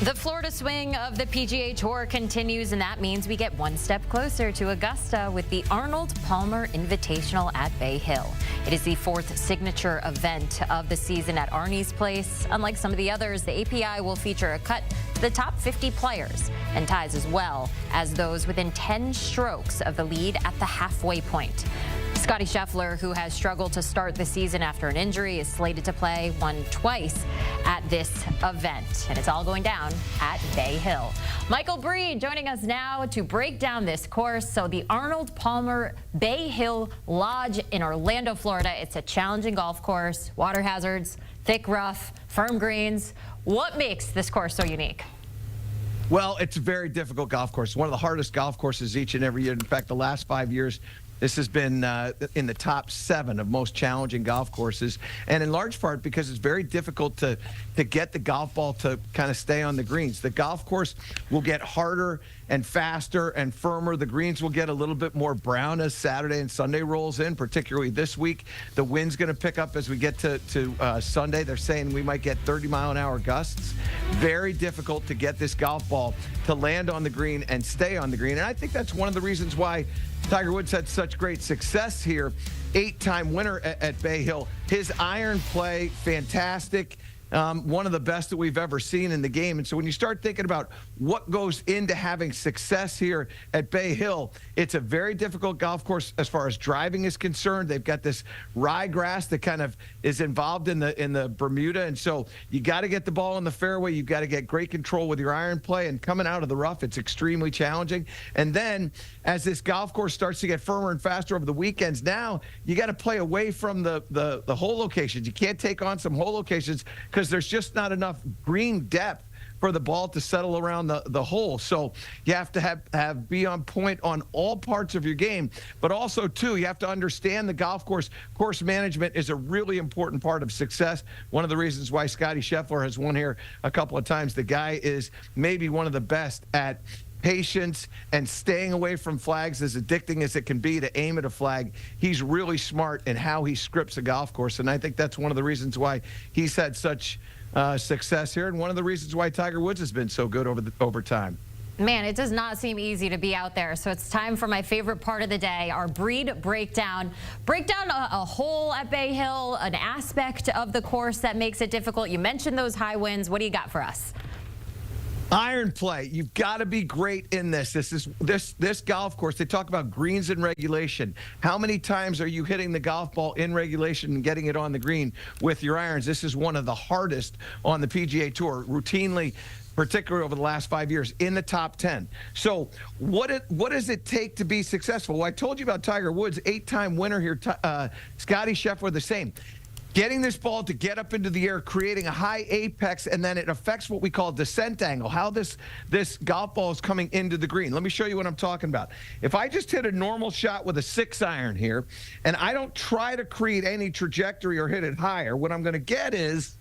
The Florida swing of the PGA Tour continues, and that means we get one step closer to Augusta with the Arnold Palmer Invitational at Bay Hill. It is the fourth signature event of the season at Arnie's Place. Unlike some of the others, the API will feature a cut to the top 50 players and ties as well as those within 10 strokes of the lead at the halfway point. Scottie Scheffler, who has struggled to start the season after an injury, is slated to play one twice at this event. And it's all going down at Bay Hill. Michael Breed joining us now to break down this course. So the Arnold Palmer Bay Hill Lodge in Orlando, Florida. It's a challenging golf course, water hazards, thick rough, firm greens. What makes this course so unique? Well, it's a very difficult golf course. One of the hardest golf courses each and every year. In fact, the last 5 years, this has been in the top 7 of most challenging golf courses, and in large part because it's very difficult to get the golf ball to kind of stay on the greens. The golf course will get harder and faster and firmer. The greens will get a little bit more brown as Saturday and Sunday rolls in, particularly this week. The wind's going to pick up as we get to Sunday. They're saying we might get 30-mile-an-hour gusts. Very difficult to get this golf ball to land on the green and stay on the green, and I think that's one of the reasons why Tiger Woods had such great success here. 8-time winner at Bay Hill. His iron play, fantastic. One of the best that we've ever seen in the game. And so when you start thinking about what goes into having success here at Bay Hill, it's a very difficult golf course as far as driving is concerned. They've got this ryegrass that kind of is involved in the Bermuda. And so you got to get the ball in the fairway. You've got to get great control with your iron play. And coming out of the rough, it's extremely challenging. And then as this golf course starts to get firmer and faster over the weekends, now you got to play away from the hole locations. You can't take on some hole locations because there's just not enough green depth for the ball to settle around the hole. So you have to be on point on all parts of your game, but also too, you have to understand the golf course. Course management is a really important part of success. One of the reasons why Scottie Scheffler has won here a couple of times. The guy is maybe one of the best at patience and staying away from flags, as addicting as it can be to aim at a flag. He's really smart in how he scripts a golf course, and I think that's one of the reasons why he's had such success here, and one of the reasons why Tiger Woods has been so good over time. Man, it does not seem easy to be out there, so it's time for my favorite part of the day, our Breed Breakdown. Break down a hole at Bay Hill, an aspect of the course that makes it difficult. You mentioned those high winds. What do you got for us? Iron play. You've got to be great in this. This golf course, they talk about greens in regulation. How many times are you hitting the golf ball in regulation and getting it on the green with your irons? This is one of the hardest on the PGA Tour, routinely, particularly over the last 5 years, in the top 10. So what does it take to be successful? Well, I told you about Tiger Woods, 8-time winner here. Scottie Scheffler, the same. Getting this ball to get up into the air, creating a high apex, and then it affects what we call descent angle, how this golf ball is coming into the green. Let me show you what I'm talking about. If I just hit a normal shot with a 6-iron here, and I don't try to create any trajectory or hit it higher, what I'm going to get is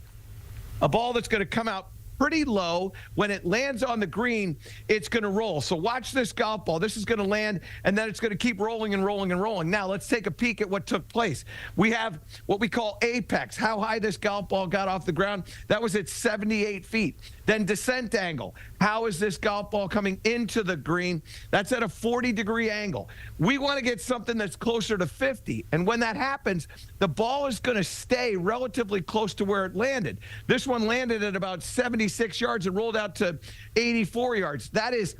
a ball that's going to come out pretty low. When it lands on the green, it's going to roll. So watch this golf ball. This is going to land, and then it's going to keep rolling and rolling and rolling. Now, let's take a peek at what took place. We have what we call apex, how high this golf ball got off the ground. That was at 78 feet. Then descent angle. How is this golf ball coming into the green? That's at a 40-degree angle. We want to get something that's closer to 50. And when that happens, the ball is going to stay relatively close to where it landed. This one landed at about 76 yards and rolled out to 84 yards. That is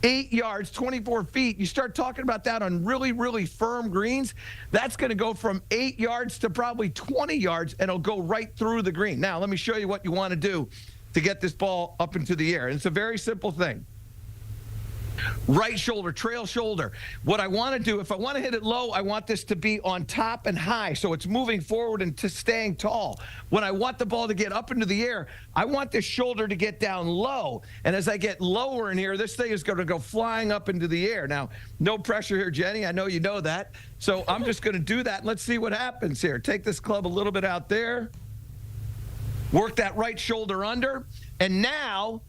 8 yards, 24 feet. You start talking about that on really, really firm greens, that's going to go from 8 yards to probably 20 yards, and it'll go right through the green. Now, let me show you what you want to do to get this ball up into the air. And it's a very simple thing. Right shoulder, trail shoulder. What I want to do, if I want to hit it low, I want this to be on top and high, so it's moving forward and staying tall. When I want the ball to get up into the air, I want this shoulder to get down low. And as I get lower in here, this thing is going to go flying up into the air. Now, no pressure here, Jenny. I know you know that. So I'm just going to do that. Let's see what happens here. Take this club a little bit out there. Work that right shoulder under. And now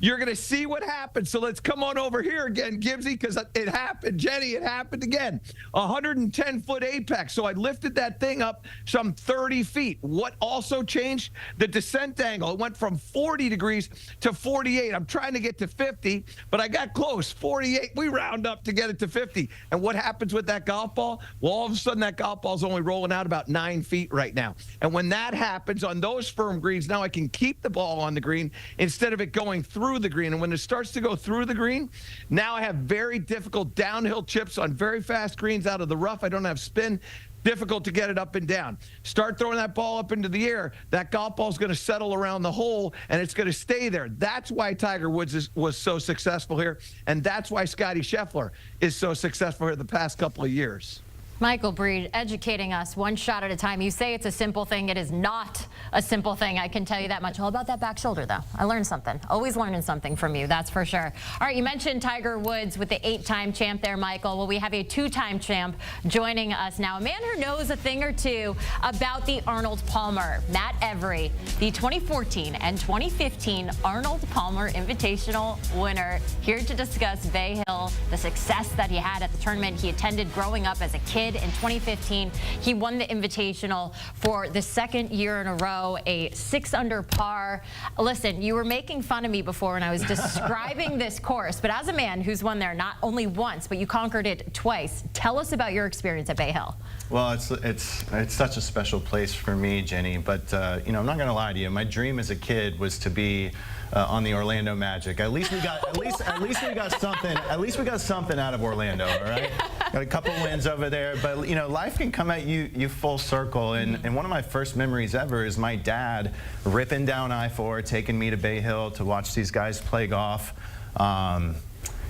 You're going to see what happens. So let's come on over here again, Gibbsy, because it happened. Jenny, it happened again. 110-foot apex. So I lifted that thing up some 30 feet. What also changed? The descent angle. It went from 40 degrees to 48. I'm trying to get to 50, but I got close. 48. We round up to get it to 50. And what happens with that golf ball? Well, all of a sudden, that golf ball's only rolling out about 9 feet right now. And when that happens on those firm greens, now I can keep the ball on the green instead of it going through the green. And when it starts to go through the green, now I have very difficult downhill chips on very fast greens out of the rough. I don't have spin. Difficult to get it up and down. Start throwing that ball up into the air. That golf ball is going to settle around the hole, and it's going to stay there. That's why Tiger Woods was so successful here, and that's why Scottie Scheffler is so successful here the past couple of years. Michael Breed, educating us one shot at a time. You say it's a simple thing. It is not a simple thing. I can tell you that much. All about that back shoulder, though. I learned something. Always learning something from you. That's for sure. All right, you mentioned Tiger Woods with the 8-time champ there, Michael. Well, we have a 2-time champ joining us now. A man who knows a thing or two about the Arnold Palmer. Matt Every, the 2014 and 2015 Arnold Palmer Invitational winner, here to discuss Bay Hill, the success that he had at the tournament he attended growing up as a kid. In 2015, he won the Invitational for the 2nd year in a row, a 6-under par. Listen, you were making fun of me before when I was describing this course, but as a man who's won there not only once, but you conquered it twice, tell us about your experience at Bay Hill. Well, it's such a special place for me, Jenny. But you know, I'm not going to lie to you. My dream as a kid was to be on the Orlando Magic. At least we got something out of Orlando. All right, got a couple wins over there. But you know, life can come at you full circle. And one of my first memories ever is my dad ripping down I-4, taking me to Bay Hill to watch these guys play golf.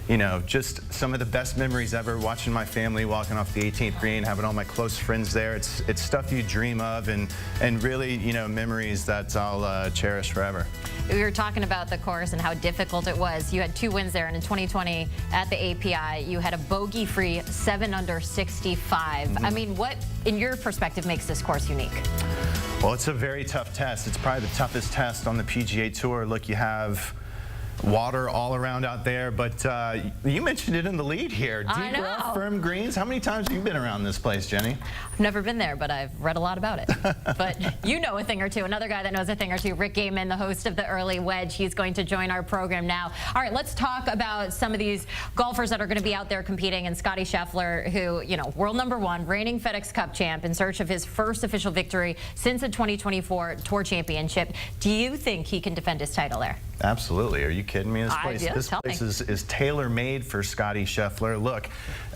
You know, just some of the best memories ever, watching my family walking off the 18th green, having all my close friends there. It's stuff you dream of, and really, you know, memories that I'll cherish forever. We were talking about the course and how difficult it was. You had 2 wins there, and in 2020 at the API, you had a bogey-free 7-under 65. I mean, what, in your perspective, makes this course unique? Well, it's a very tough test. It's probably the toughest test on the PGA Tour. Look, you have water all around out there, but you mentioned it in the lead here. Deep rough, firm greens. How many times have you been around this place, Jenny? I've never been there, but I've read a lot about it. But you know a thing or two. Another guy that knows a thing or two, Rick Gehman, the host of the Early Wedge. He's going to join our program now. All right, let's talk about some of these golfers that are going to be out there competing, and Scottie Scheffler, who, you know, world #1, reigning FedEx Cup champ, in search of his first official victory since the 2024 Tour Championship. Do you think he can defend his title there? Absolutely. Are you kidding me? This place is tailor-made for Scottie Scheffler. Look,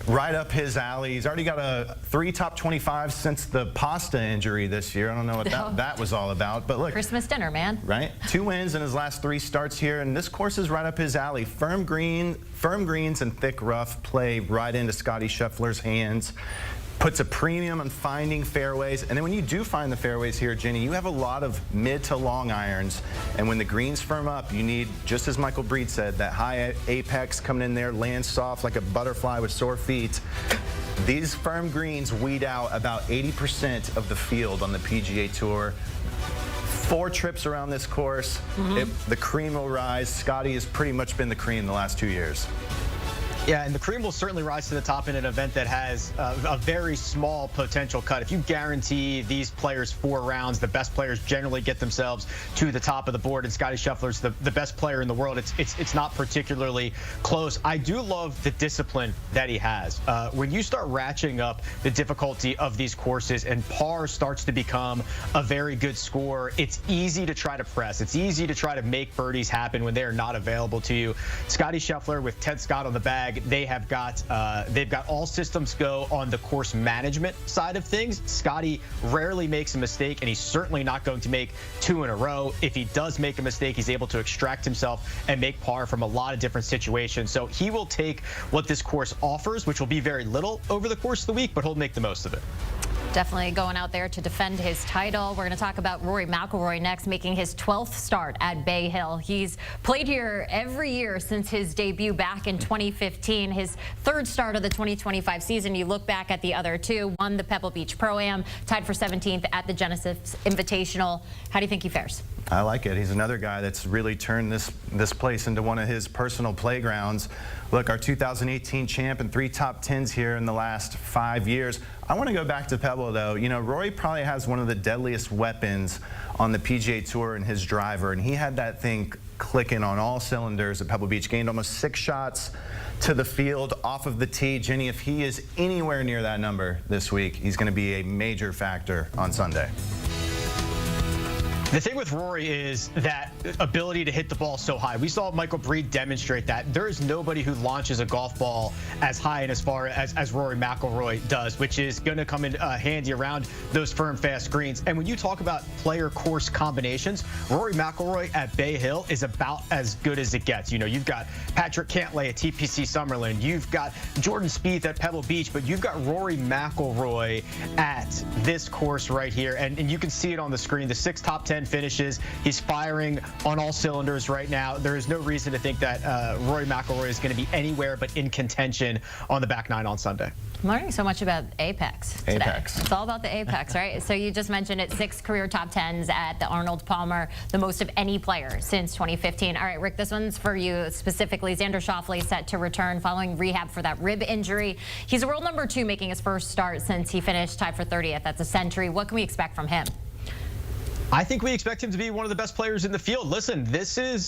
right up his alley. He's already got 3 top 25s since the pasta injury this year. I don't know what that was all about. But look, Christmas dinner, man. Right? 2 wins in his last 3 starts here, and this course is right up his alley. Firm greens and thick rough play right into Scottie Scheffler's hands. Puts a premium on finding fairways, and then when you do find the fairways here, Jenny, you have a lot of mid to long irons, and when the greens firm up, you need, just as Michael Breed said, that high apex coming in there, land soft like a butterfly with sore feet. These firm greens weed out about 80% of the field on the PGA Tour. 4 trips around this course, the cream will rise. Scottie has pretty much been the cream the last 2 years. Yeah, and the cream will certainly rise to the top in an event that has a very small potential cut. If you guarantee these players 4 rounds, the best players generally get themselves to the top of the board, and Scottie Scheffler's the best player in the world. It's not particularly close. I do love the discipline that he has. When you start ratcheting up the difficulty of these courses and par starts to become a very good score, it's easy to try to press. It's easy to try to make birdies happen when they're not available to you. Scottie Scheffler with Ted Scott on the bag, they've got all systems go on the course management side of things. Scottie rarely makes a mistake, and he's certainly not going to make 2 in a row. If he does make a mistake, he's able to extract himself and make par from a lot of different situations. So he will take what this course offers, which will be very little over the course of the week, but he'll make the most of it. Definitely going out there to defend his title. We're going to talk about Rory McIlroy next, making his 12th start at Bay Hill. He's played here every year since his debut back in 2015. His third start of the 2025 season. You look back at the other two, won the Pebble Beach Pro-Am, tied for 17th at the Genesis Invitational. How do you think he fares? I like it. He's another guy that's really turned this place into one of his personal playgrounds. Look, our 2018 champ and 3 top 10s here in the last 5 years. I want to go back to Pebble, though. You know, Rory probably has one of the deadliest weapons on the PGA Tour in his driver, and he had that thing clicking on all cylinders at Pebble Beach. Gained almost 6 shots to the field off of the tee. Jenny, if he is anywhere near that number this week, he's going to be a major factor on Sunday. The thing with Rory is that ability to hit the ball so high. We saw Michael Breed demonstrate that. There is nobody who launches a golf ball as high and as far as Rory McIlroy does, which is going to come in handy around those firm, fast greens. And when you talk about player course combinations, Rory McIlroy at Bay Hill is about as good as it gets. You know, you've got Patrick Cantlay at TPC Summerlin. You've got Jordan Spieth at Pebble Beach, but you've got Rory McIlroy at this course right here. And you can see it on the screen. The 6 top 10 finishes. He's firing on all cylinders right now. There is no reason to think that Rory McIlroy is going to be anywhere but in contention on the back 9 on Sunday. I'm learning so much about Apex today. Apex. It's all about the Apex, right? So you just mentioned it, 6 career top 10s at the Arnold Palmer, the most of any player since 2015. All right, Rick, this one's for you specifically. Xander Schauffele set to return following rehab for that rib injury. He's a world number 2, making his first start since he finished tied for 30th. That's a century. What can we expect from him? I think we expect him to be one of the best players in the field. Listen, this is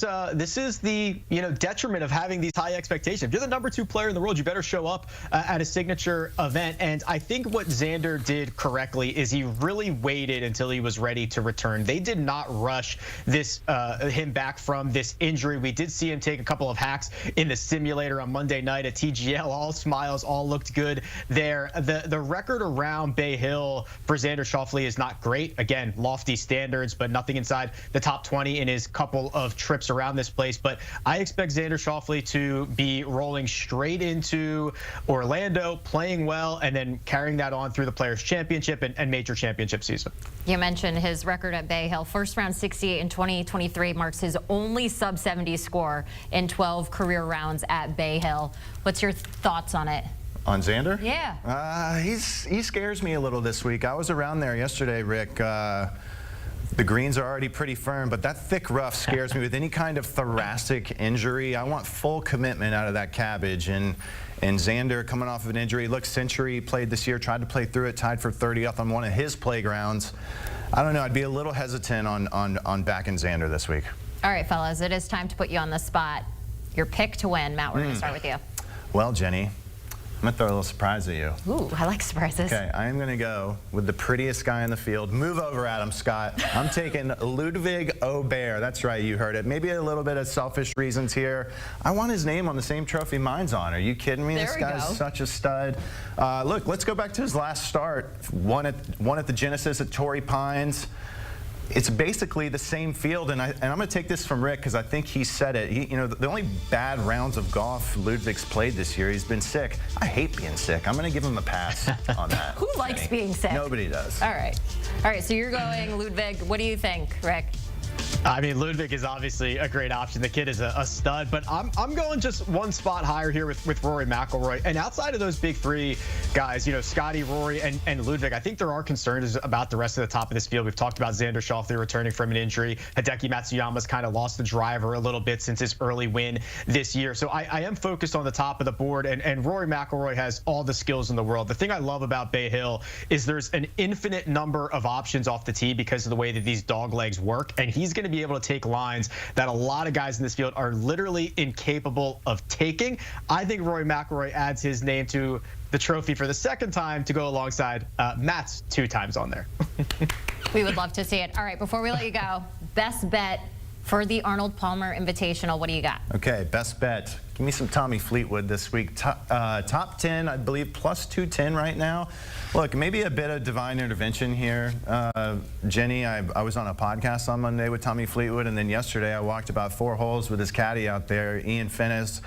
the detriment of having these high expectations. If you're the number 2 player in the world, you better show up at a signature event. And I think what Xander did correctly is he really waited until he was ready to return. They did not rush him back from this injury. We did see him take a couple of hacks in the simulator on Monday night at TGL. All smiles, all looked good there. The record around Bay Hill for Xander Schauffele is not great. Again, lofty standards, but nothing inside the top 20 in his couple of trips around this place. But I expect Xander Schauffele to be rolling straight into Orlando, playing well, and then carrying that on through the Players' Championship and Major Championship season. You mentioned his record at Bay Hill. First round 68 in 2023 marks his only sub-70 score in 12 career rounds at Bay Hill. What's your thoughts on it? On Xander? Yeah. He scares me a little this week. I was around there yesterday, Rick. The greens are already pretty firm, but that thick rough scares me with any kind of thoracic injury. I want full commitment out of that cabbage. And Xander coming off of an injury. Look, Century played this year, tried to play through it, tied for 30th on one of his playgrounds. I don't know. I'd be a little hesitant on backing Xander this week. All right, fellas, it is time to put you on the spot. Your pick to win. Matt, we're going to start with you. Well, Jenny, I'm going to throw a little surprise at you. Ooh, I like surprises. Okay, I am going to go with the prettiest guy in the field. Move over, Adam Scott. I'm taking Ludwig Aubert. That's right, you heard it. Maybe a little bit of selfish reasons here. I want his name on the same trophy mine's on. Are you kidding me? This guy's such a stud. Look, let's go back to his last start. One at the Genesis at Torrey Pines. It's basically the same field, and I'm going to take this from Rick because I think he said it. The only bad rounds of golf Ludwig's played this year, he's been sick. I hate being sick. I'm going to give him a pass on that. Who likes being sick? Nobody does. All right. All right, so you're going Ludwig. What do you think, Rick? I mean, Ludwig is obviously a great option. The kid is a stud, but I'm going just one spot higher here with Rory McIlroy. And outside of those big 3 guys, Scotty, Rory, and Ludwig, I think there are concerns about the rest of the top of this field. We've talked about Xander Schauffele returning from an injury. Hideki Matsuyama's kind of lost the driver a little bit since his early win this year. So I am focused on the top of the board, and Rory McIlroy has all the skills in the world. The thing I love about Bay Hill is there's an infinite number of options off the tee because of the way that these dog legs work, and he's going to be able to take lines that a lot of guys in this field are literally incapable of taking. I think Rory McIlroy adds his name to the trophy for the 2nd time to go alongside Matt's 2 times on there. We would love to see it. All right, before we let you go, best bet for the Arnold Palmer Invitational. What do you got? Okay, best bet. Give me some Tommy Fleetwood this week. Top 10, I believe, plus 210 right now. Look, maybe a bit of divine intervention here. Jenny, I was on a podcast on Monday with Tommy Fleetwood, and then yesterday I walked about 4 holes with his caddy out there, Ian Finnis.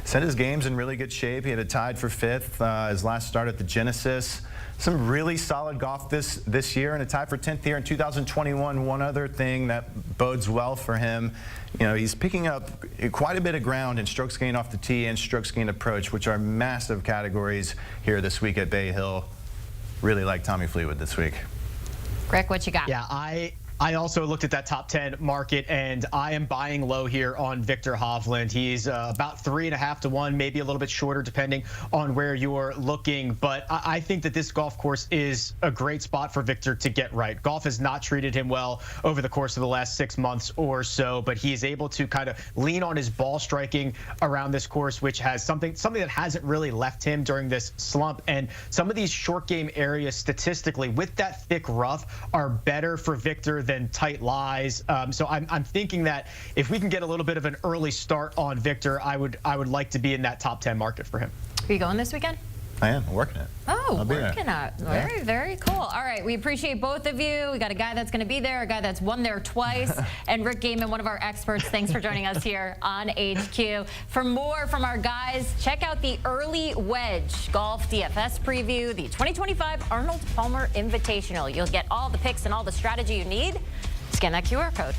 Said his game's in really good shape. He had a tied for 5th his last start at the Genesis. Some really solid golf this year, and a tie for 10th here in 2021. One other thing that bodes well for him, you know, he's picking up quite a bit of ground in strokes gained off the tee and strokes gained approach, which are massive categories here this week at Bay Hill. Really like Tommy Fleetwood this week. Rick, what you got? Yeah, I also looked at that top 10 market, and I am buying low here on Viktor Hovland. He's about 3.5 to 1, maybe a little bit shorter depending on where you're looking. But I think that this golf course is a great spot for Viktor to get right. Golf has not treated him well over the course of the last 6 months or so, but he is able to kind of lean on his ball striking around this course, which has something that hasn't really left him during this slump. And some of these short game areas statistically with that thick rough are better for Viktor than tight lies. So I'm thinking that if we can get a little bit of an early start on Viktor, I would like to be in that top 10 market for him. Are you going this weekend? I am. I'm working it. Oh, working it. Very, very cool. All right, we appreciate both of you. We got a guy that's going to be there, a guy that's won there twice, and Rick Gehman, one of our experts. Thanks for joining us here on HQ. For more from our guys, check out the Early Wedge Golf DFS preview, the 2025 Arnold Palmer Invitational. You'll get all the picks and all the strategy you need. Scan that QR code.